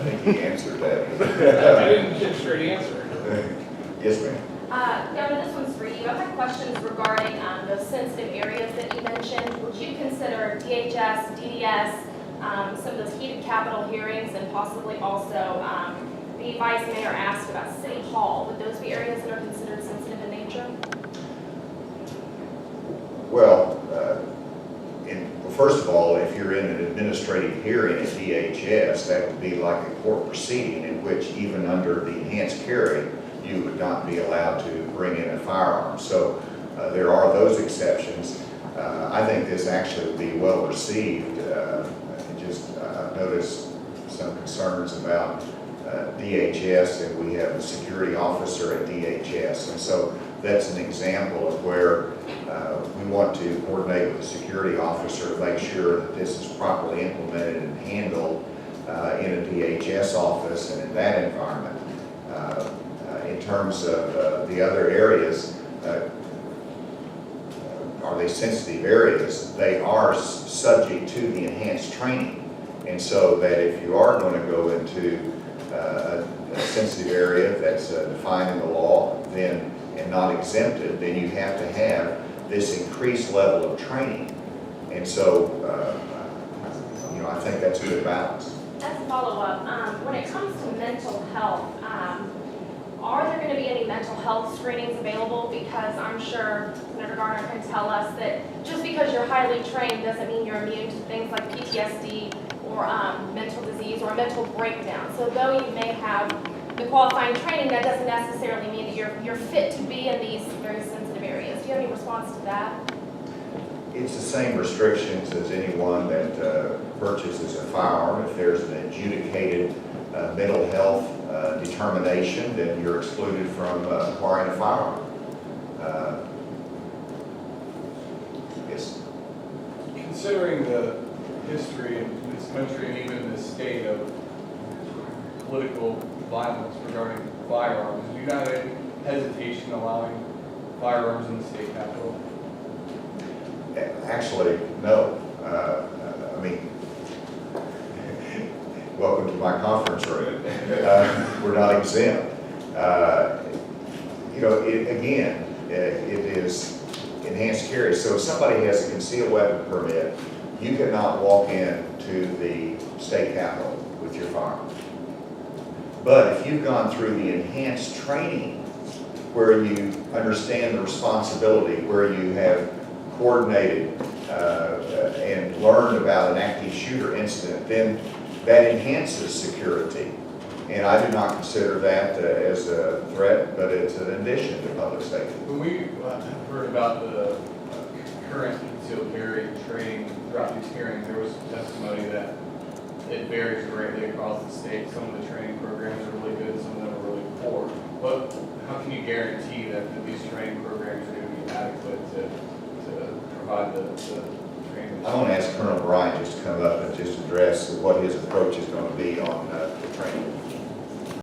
think he answered that. I didn't get a straight answer. Yes, ma'am. Governor, this one's for you. I've had questions regarding those sensitive areas that you mentioned. Would you consider DHS, DDS, some of those heated Capitol hearings, and possibly also the Vice Mayor asked about City Hall? Would those be areas that are considered sensitive in nature? Well, first of all, if you're in an administrative hearing at DHS, that would be like a court proceeding in which even under the enhanced carry, you would not be allowed to bring in a firearm. So there are those exceptions. I think this actually would be well received. I've noticed some concerns about DHS, and we have a security officer at DHS. And so that's an example of where we want to coordinate with the security officer to make sure that this is properly implemented and handled in a DHS office and in that environment. In terms of the other areas, are they sensitive areas? They are subject to the enhanced training. And so that if you are going to go into a sensitive area that's defined in the law then and not exempted, then you have to have this increased level of training. And so, I think that's a good balance. As a follow-up, when it comes to mental health, are there going to be any mental health screenings available? Because I'm sure Senator Garner can tell us that just because you're highly trained doesn't mean you're immune to things like PTSD or mental disease or a mental breakdown. So though you may have the qualifying training, that doesn't necessarily mean that you're fit to be in these very sensitive areas. Do you have any response to that? It's the same restrictions as anyone that purchases a firearm. If there's an adjudicated mental health determination, then you're excluded from acquiring a firearm. Yes. Considering the history in this country and even the state of political violence regarding firearms, do you have any hesitation allowing firearms in the state capitol? Actually, no. Welcome to my conference room. We're not exempt. It is enhanced carry. So if somebody has a concealed weapon permit, you cannot walk into the state capitol with your firearm. But if you've gone through the enhanced training where you understand the responsibility, where you have coordinated and learned about an active shooter incident, then that enhances security. And I do not consider that as a threat, but it's an addition to public safety. When we heard about the current concealed carry training throughout these hearings, there was testimony that it varies greatly across the state. Some of the training programs are really good, some of them are really poor. But how can you guarantee that these training programs are going to be adequate to provide the training? I want to ask Colonel Bryant just to come up and just address what his approach is going to be on the training.